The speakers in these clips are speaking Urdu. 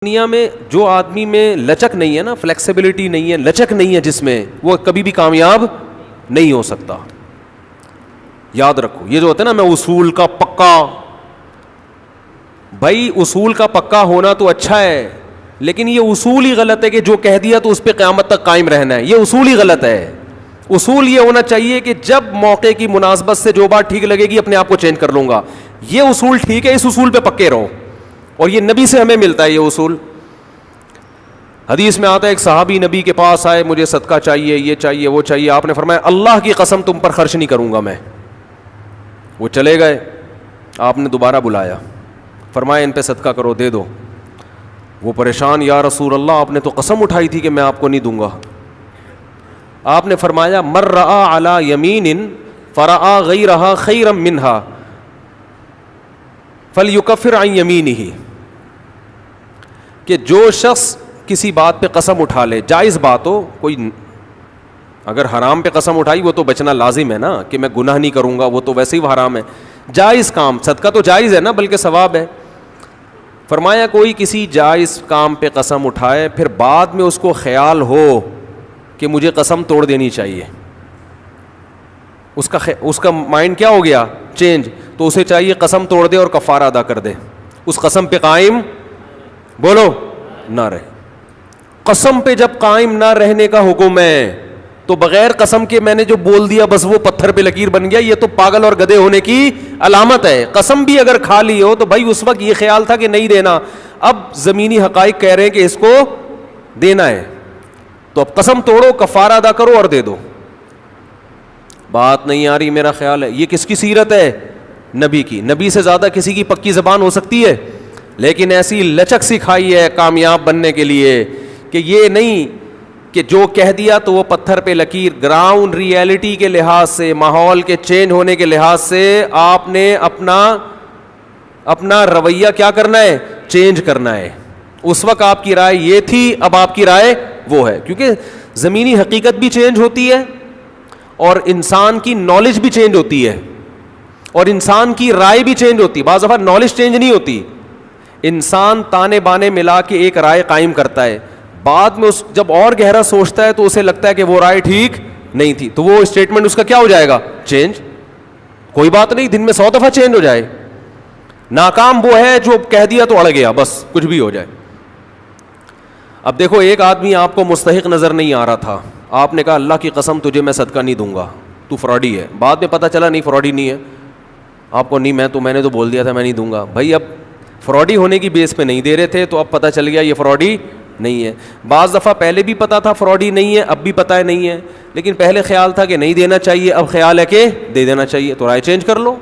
دنیا میں جو آدمی میں لچک نہیں ہے نا، فلیکسیبلٹی نہیں ہے، لچک نہیں ہے جس میں، وہ کبھی بھی کامیاب نہیں ہو سکتا. یاد رکھو یہ جو ہوتا ہے نا، میں اصول کا پکا، بھائی اصول کا پکا ہونا تو اچھا ہے، لیکن یہ اصول ہی غلط ہے کہ جو کہہ دیا تو اس پہ قیامت تک قائم رہنا ہے. یہ اصول ہی غلط ہے. اصول یہ ہونا چاہیے کہ جب موقع کی مناسبت سے جو بات ٹھیک لگے گی اپنے آپ کو چینج کر لوں گا. یہ اصول ٹھیک ہے، اس اصول پہ پکے رہو. اور یہ نبی سے ہمیں ملتا ہے یہ اصول. حدیث میں آتا ہے ایک صحابی نبی کے پاس آئے، مجھے صدقہ چاہیے، یہ چاہیے، وہ چاہیے. آپ نے فرمایا اللہ کی قسم تم پر خرچ نہیں کروں گا میں. وہ چلے گئے. آپ نے دوبارہ بلایا، فرمایا ان پہ صدقہ کرو، دے دو. وہ پریشان، یا رسول اللہ آپ نے تو قسم اٹھائی تھی کہ میں آپ کو نہیں دوں گا. آپ نے فرمایا من رأى علی یمین فرأى غیرہا خیرا منہا فلیکفر عن یمینہ، کہ جو شخص کسی بات پہ قسم اٹھا لے، جائز بات ہو، کوئی اگر حرام پہ قسم اٹھائی وہ تو بچنا لازم ہے نا، کہ میں گناہ نہیں کروں گا، وہ تو ویسے ہی حرام ہے. جائز کام، صدقہ تو جائز ہے نا، بلکہ ثواب ہے. فرمایا کوئی کسی جائز کام پہ قسم اٹھائے، پھر بعد میں اس کو خیال ہو کہ مجھے قسم توڑ دینی چاہیے، اس کا مائنڈ کیا ہو گیا؟ چینج. تو اسے چاہیے قسم توڑ دے اور کفارہ ادا کر دے، اس قسم پہ قائم بولو نہ رہے. قسم پہ جب قائم نہ رہنے کا حکم ہے تو بغیر قسم کے میں نے جو بول دیا بس وہ پتھر پہ لکیر بن گیا، یہ تو پاگل اور گدھے ہونے کی علامت ہے. قسم بھی اگر کھا لی ہو تو بھائی اس وقت یہ خیال تھا کہ نہیں دینا، اب زمینی حقائق کہہ رہے ہیں کہ اس کو دینا ہے، تو اب قسم توڑو، کفارہ ادا کرو اور دے دو. بات نہیں آ رہی میرا خیال ہے. یہ کس کی سیرت ہے؟ نبی کی. نبی سے زیادہ کسی کی پکی زبان ہو سکتی ہے؟ لیکن ایسی لچک سکھائی ہے کامیاب بننے کے لیے کہ یہ نہیں کہ جو کہہ دیا تو وہ پتھر پہ لکیر. گراؤنڈ ریئلٹی کے لحاظ سے، ماحول کے چینج ہونے کے لحاظ سے آپ نے اپنا رویہ کیا کرنا ہے؟ چینج کرنا ہے. اس وقت آپ کی رائے یہ تھی، اب آپ کی رائے وہ ہے. کیونکہ زمینی حقیقت بھی چینج ہوتی ہے اور انسان کی نالج بھی چینج ہوتی ہے اور انسان کی رائے بھی چینج ہوتی ہے. بعض دفعہ نالج چینج نہیں ہوتی، انسان تانے بانے ملا کے ایک رائے قائم کرتا ہے، بعد میں جب اور گہرا سوچتا ہے تو اسے لگتا ہے کہ وہ رائے ٹھیک نہیں تھی، تو وہ اسٹیٹمنٹ اس کا کیا ہو جائے گا؟ چینج. کوئی بات نہیں، دن میں 100 دفعہ چینج ہو جائے. ناکام وہ ہے جو کہہ دیا تو اڑ گیا، بس کچھ بھی ہو جائے. اب دیکھو ایک آدمی آپ کو مستحق نظر نہیں آ رہا تھا، آپ نے کہا اللہ کی قسم تجھے میں صدقہ نہیں دوں گا، تو فراڈی ہے. بعد میں پتہ چلا نہیں فراڈی نہیں ہے، آپ کو نہیں، میں نے تو بول دیا تھا میں نہیں دوں گا. بھائی اب فراڈی ہونے کی بیس پہ نہیں دے رہے تھے تو اب پتہ چل گیا یہ فراڈی نہیں ہے. بعض دفعہ پہلے بھی پتا تھا فراڈی نہیں ہے، اب بھی پتہ ہے نہیں ہے، لیکن پہلے خیال تھا کہ نہیں دینا چاہیے، اب خیال ہے کہ دے دینا چاہیے، تو رائے چینج کر لو.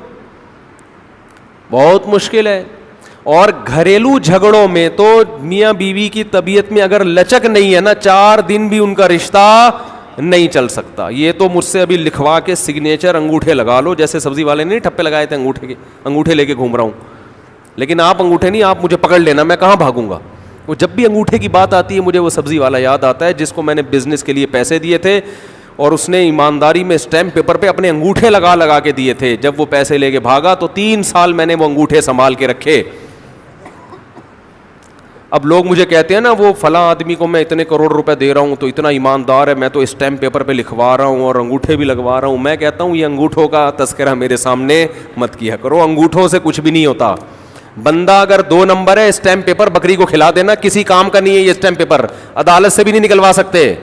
بہت مشکل ہے. اور گھریلو جھگڑوں میں تو میاں بیوی کی طبیعت میں اگر لچک نہیں ہے نا، 4 دن بھی ان کا رشتہ نہیں چل سکتا. یہ تو مجھ سے ابھی لکھوا کے سگنیچر انگوٹھے لگا لو، جیسے سبزی والے نے ٹھپے لگائے تھے انگوٹھے کے، انگوٹھے لے کے گھوم رہا ہوں. لیکن آپ انگوٹھے نہیں، آپ مجھے پکڑ لینا، میں کہاں بھاگوں گا. وہ جب بھی انگوٹھے کی بات آتی ہے مجھے وہ سبزی والا یاد آتا ہے جس کو میں نے بزنس کے لیے پیسے دیے تھے اور اس نے ایمانداری میں اسٹیمپ پیپر پہ اپنے انگوٹھے لگا کے دیے تھے. جب وہ پیسے لے کے بھاگا تو 3 سال میں نے وہ انگوٹھے سنبھال کے رکھے. اب لوگ مجھے کہتے ہیں نا وہ فلاں آدمی کو میں اتنے کروڑ روپے دے رہا ہوں تو اتنا ایماندار ہے، میں تو اسٹیمپ پیپر پہ لکھوا رہا ہوں اور انگوٹھے بھی لگوا رہا ہوں. میں کہتا ہوں یہ انگوٹھوں کا تذکرہ میرے سامنے مت کیا کرو، انگوٹھوں سے کچھ بھی نہیں ہوتا. بندہ اگر 2 نمبر ہے، اسٹیمپ پیپر بکری کو کھلا دینا، کسی کام کا نہیں ہے یہ اسٹیمپ پیپر، عدالت سے بھی نہیں نکلوا سکتے.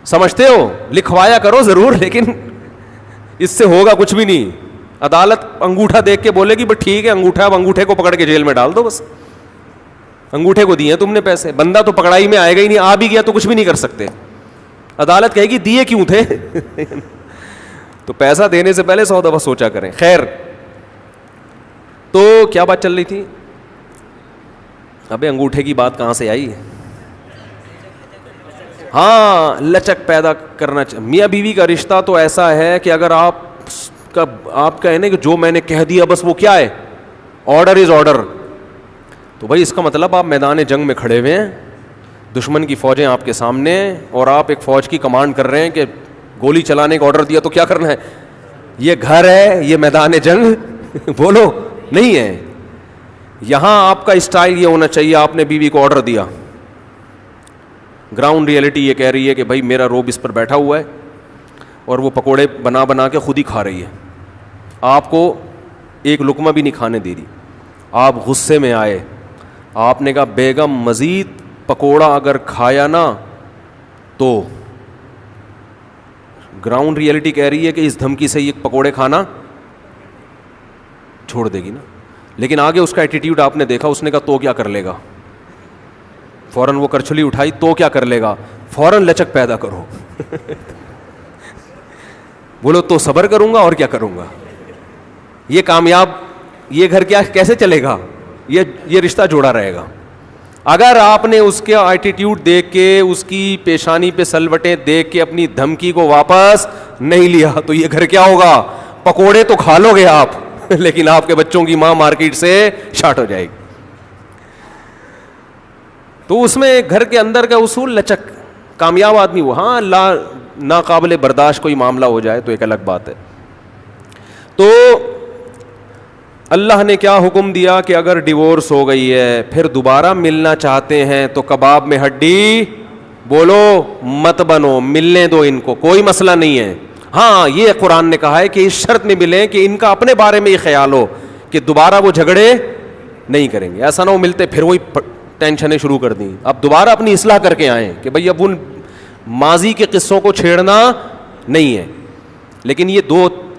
سمجھتے ہو؟ لکھوایا کرو ضرور لیکن اس سے ہوگا کچھ بھی نہیں. عدالت انگوٹھا دیکھ کے بولے گی بس ٹھیک ہے انگوٹھا، اب انگوٹھے کو پکڑ کے جیل میں ڈال دو، بس انگوٹھے کو دیے تم نے پیسے. بندہ تو پکڑائی میں آئے گا ہی نہیں، آ بھی گیا تو کچھ بھی نہیں کر سکتے. عدالت کہے گی دیے کیوں تھے تو پیسہ دینے سے پہلے 100 دفعہ سوچا کریں. خیر، تو کیا بات چل رہی تھی؟ ابے انگوٹھے کی بات کہاں سے آئی؟ ہاں، لچک پیدا کرنا میاں بیوی کا رشتہ تو ایسا ہے کہ اگر آپ کا ہے نا کہ جو میں نے کہہ دیا بس وہ کیا ہے؟ Order is order. تو بھائی اس کا مطلب آپ میدان جنگ میں کھڑے ہوئے ہیں، دشمن کی فوجیں آپ کے سامنے، اور آپ ایک فوج کی کمانڈ کر رہے ہیں کہ گولی چلانے کا آرڈر دیا تو کیا کرنا ہے؟ یہ گھر ہے، یہ میدان جنگ بولو نہیں ہے. یہاں آپ کا اسٹائل یہ ہونا چاہیے, آپ نے بیوی کو آرڈر دیا, گراؤنڈ ریئلٹی یہ کہہ رہی ہے کہ بھائی میرا روب اس پر بیٹھا ہوا ہے اور وہ پکوڑے بنا بنا کے خود ہی کھا رہی ہے, آپ کو ایک لقمہ بھی نہیں کھانے دے رہی. آپ غصے میں آئے, آپ نے کہا بیگم مزید پکوڑا اگر کھایا نا تو, گراؤنڈ ریئلٹی کہہ رہی ہے کہ اس دھمکی سے یہ پکوڑے کھانا چھوڑ دے گی نا. لیکن آگے اس کا ایٹیٹیوڈ آپ نے دیکھا, اس نے کہا تو کیا کر لے گا, فوراً وہ کرچھلی اٹھائی, تو کیا کر لے گا, فوراً لچک پیدا کرو. بولو تو صبر کروں گا اور کیا کروں گا, یہ کامیاب, یہ گھر کیا کیسے چلے گا, یہ رشتہ جوڑا رہے گا. اگر آپ نے اس کے ایٹیٹیوڈ دیکھ کے, اس کی پیشانی پہ سلوٹیں دیکھ کے اپنی دھمکی کو واپس نہیں لیا تو یہ گھر کیا ہوگا, پکوڑے تو کھا لو گے آپ لیکن آپ کے بچوں کی ماں مارکیٹ سے شارٹ ہو جائے گی. تو اس میں گھر کے اندر کا اصول لچک, کامیاب آدمی وہ. ہاں ناقابل برداشت کوئی معاملہ ہو جائے تو ایک الگ بات ہے. تو اللہ نے کیا حکم دیا کہ اگر ڈیورس ہو گئی ہے پھر دوبارہ ملنا چاہتے ہیں تو کباب میں ہڈی بولو مت بنو, ملنے دو ان کو, کوئی مسئلہ نہیں ہے. ہاں یہ قرآن نے کہا ہے کہ اس شرط میں ملیں کہ ان کا اپنے بارے میں یہ خیال ہو کہ دوبارہ وہ جھگڑے نہیں کریں گے. ایسا نہ ہو ملتے پھر وہی ٹینشنیں شروع کر دیں, اب دوبارہ اپنی اصلاح کر کے آئیں کہ بھئی اب ان ماضی کے قصوں کو چھیڑنا نہیں ہے. لیکن یہ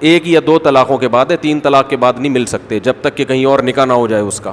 ایک یا دو طلاقوں کے بعد ہے, 3 طلاق کے بعد نہیں مل سکتے جب تک کہ کہیں اور نکاح نہ ہو جائے اس کا.